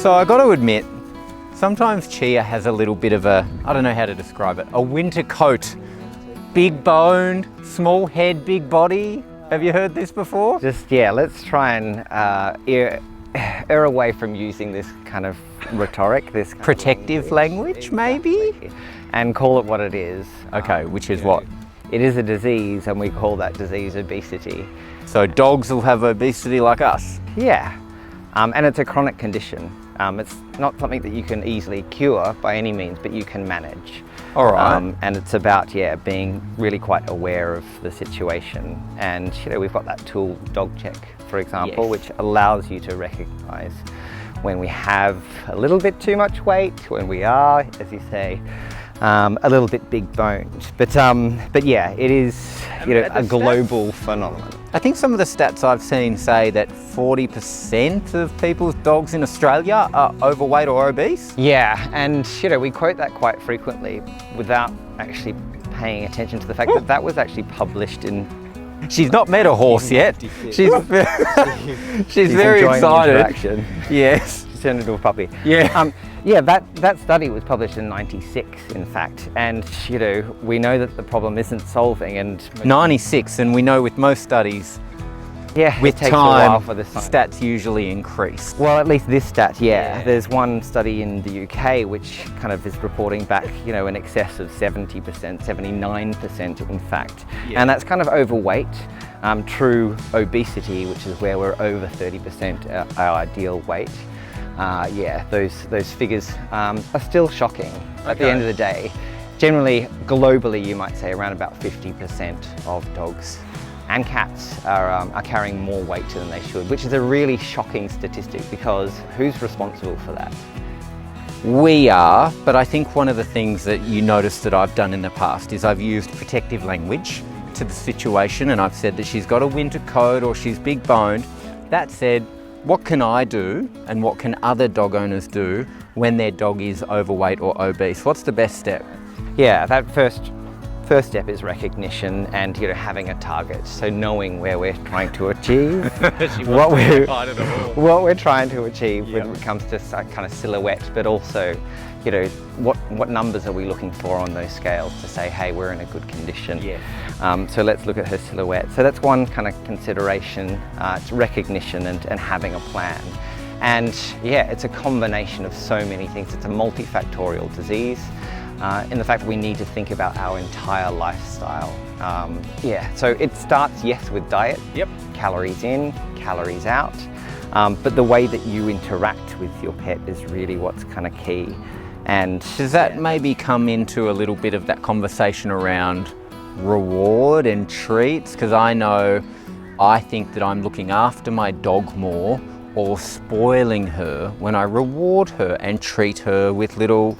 So I got to admit, sometimes Chia has a little bit of a, I don't know how to describe it, a winter coat. Big boned, small head, big body. Have you heard this before? Let's try and err away from using this kind of rhetoric, this kind Protective language, maybe? and call it what it is. Okay, which is what? It is a disease, and we call that disease obesity. So dogs will have obesity like us? Yeah, and it's a chronic condition. It's not something that you can easily cure by any means, but you can manage. All right. And it's about, being really quite aware of the situation. And, we've got that tool, Dog Check, for example, Yes. which allows you to recognize when we have a little bit too much weight, when we are, as you say, a little bit big boned. But yeah, it is, a global phenomenon. I think some of the stats I've seen say that 40% of people's dogs in Australia are overweight or obese. Yeah, and we quote that quite frequently without actually paying attention to the fact that that was actually published in. She's not met a horse yet. She's very enjoying the excited. interaction. Yes. She's turned into a puppy. Yeah. That study was published in '96, in fact, and we know that the problem isn't solving, and 96, and we know with most studies, with it takes time, a while for the science. stats usually increase. Well, at least this stat, Yeah. There's one study in the UK which kind of is reporting back, in excess of 70%, 79% in fact. Yeah. And that's kind of overweight. True obesity, which is where we're over 30% our ideal weight. Those figures are still shocking at the end of the day. Generally, globally, you might say around about 50% of dogs and cats are carrying more weight than they should, which is a really shocking statistic because who's responsible for that? We are, but I think one of the things that you notice that I've done in the past is I've used protective language to the situation, and I've said that she's got a winter coat or she's big boned. That said, what can I do and what can other dog owners do when their dog is overweight or obese? What's the best step? Yeah, that first step is recognition and having a target. So knowing where we're trying to achieve, what we're trying to achieve when it comes to kind of silhouette, but also what numbers are we looking for on those scales to say, hey, we're in a good condition. Yeah. So let's look at her silhouette. So that's one kind of consideration, it's recognition and having a plan. And it's a combination of so many things. It's a multifactorial disease. In the fact that we need to think about our entire lifestyle. So it starts, with diet. Yep. Calories in, calories out. But the way that you interact with your pet is really what's kind of key. And does that maybe come into a little bit of that conversation around reward and treats? Because I think that I'm looking after my dog more or spoiling her when I reward her and treat her with little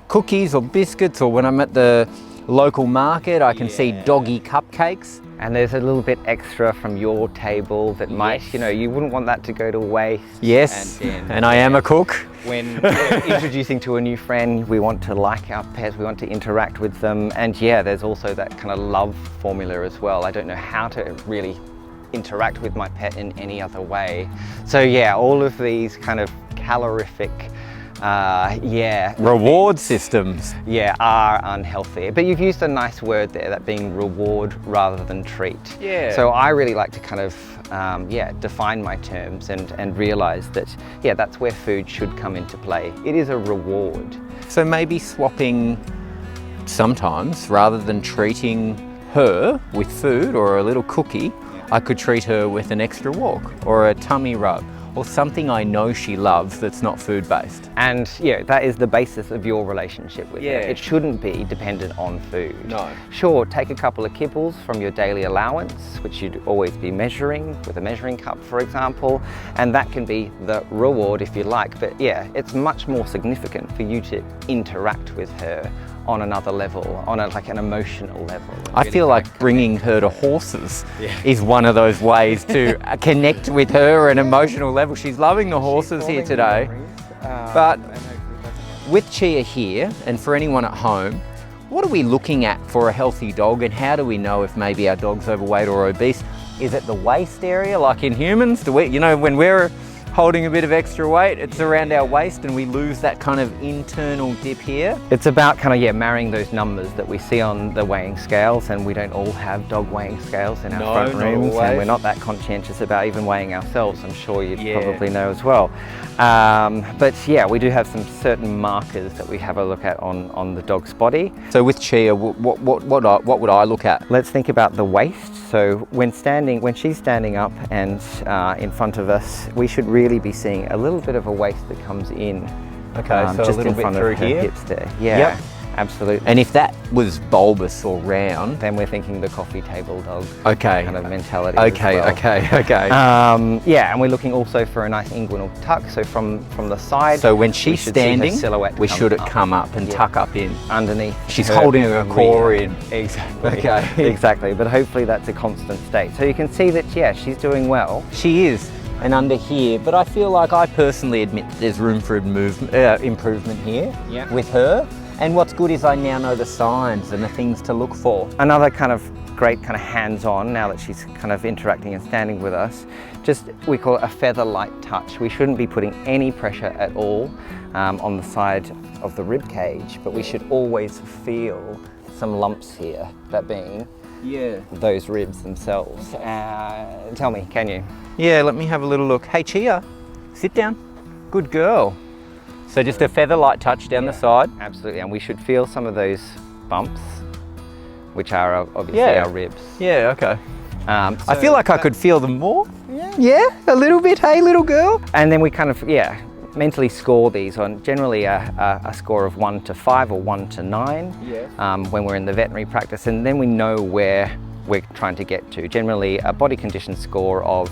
cookies or biscuits, or when I'm at the local market, I can see doggy cupcakes. And there's a little bit extra from your table that might, you wouldn't want that to go to waste. Yes, and I am a cook. When introducing to a new friend, we want to like our pets, we want to interact with them. And there's also that kind of love formula as well. I don't know how to really interact with my pet in any other way. So all of these kind of calorific reward systems are unhealthy, but you've used a nice word there, that being reward rather than treat. So I really like to kind of define my terms and realize that that's where food should come into play. It is a reward. So maybe swapping sometimes, rather than treating her with food or a little cookie, I could treat her with an extra walk or a tummy rub, or something I know she loves that's not food-based. And that is the basis of your relationship with it. It shouldn't be dependent on food. No. Sure, take a couple of kibbles from your daily allowance, which you'd always be measuring with a measuring cup, for example, and that can be the reward if you like. But it's much more significant for you to interact with her on another level, on an emotional level. I feel like bringing her to horses is one of those ways to connect with her at an emotional level. She's loving the horses here today. But with Chia here, and for anyone at home, what are we looking at for a healthy dog, and how do we know if maybe our dog's overweight or obese? Is it the waist area like in humans? Do we, when we're holding a bit of extra weight. It's around our waist and we lose that kind of internal dip here. It's about kind of, yeah, marrying those numbers that we see on the weighing scales, and we don't all have dog weighing scales in our front rooms, and we're not that conscientious about even weighing ourselves. I'm sure you probably know as well. But yeah, we do have some certain markers that we have a look at on the dog's body. So with Chia, what would I look at? Let's think about the waist. So when she's standing up and in front of us, we should really be seeing a little bit of a waist that comes in. Okay, so just a little in bit front through of her here. hips there. Yeah. Yep. Absolutely. And if that was bulbous or round, then we're thinking the coffee table dog kind of mentality. Okay, as well. okay. Yeah, and we're looking also for a nice inguinal tuck. So from the side. So when she's standing, we should come up and tuck up in underneath. She's holding her core in. Exactly. Okay. Exactly. But hopefully that's a constant state. So you can see that, yeah, she's doing well. She is. And under here, but I feel like I personally admit there's room for improvement here with her. And what's good is I now know the signs and the things to look for. Another kind of great kind of hands-on, now that she's kind of interacting and standing with us, we call it a feather light touch. We shouldn't be putting any pressure at all on the side of the rib cage, but we should always feel some lumps here, that being those ribs themselves. Tell me, can you? Yeah, let me have a little look. Hey Chia, sit down. Good girl. So just a feather light touch down the side. Absolutely, and we should feel some of those bumps, which are obviously our ribs. Yeah, okay. I feel like I could feel them more. Yeah, a little bit, hey little girl. And then we kind of, mentally score these on generally a score of 1 to 5 or 1 to 9 when we're in the veterinary practice, and then we know where we're trying to get to. Generally, a body condition score of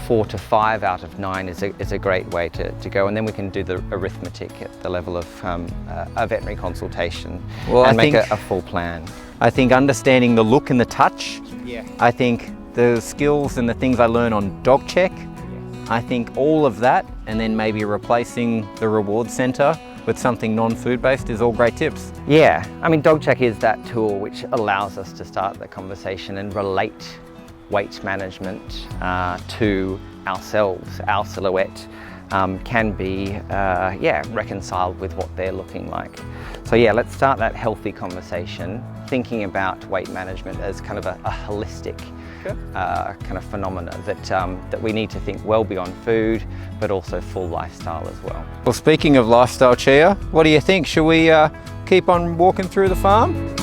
4 to 5 out of 9 is a great way to go, and then we can do the arithmetic at the level of a veterinary consultation and make a full plan. I think understanding the look and the touch, I think the skills and the things I learn on dog check, I think all of that, and then maybe replacing the reward centre with something non-food based is all great tips. Yeah, I mean, dog check is that tool which allows us to start the conversation and relate weight management to ourselves. Our silhouette can be reconciled with what they're looking like. So yeah, let's start that healthy conversation, thinking about weight management as kind of a holistic kind of phenomena that we need to think well beyond food, but also full lifestyle as well. Well, speaking of lifestyle, Chia, what do you think? Should we keep on walking through the farm?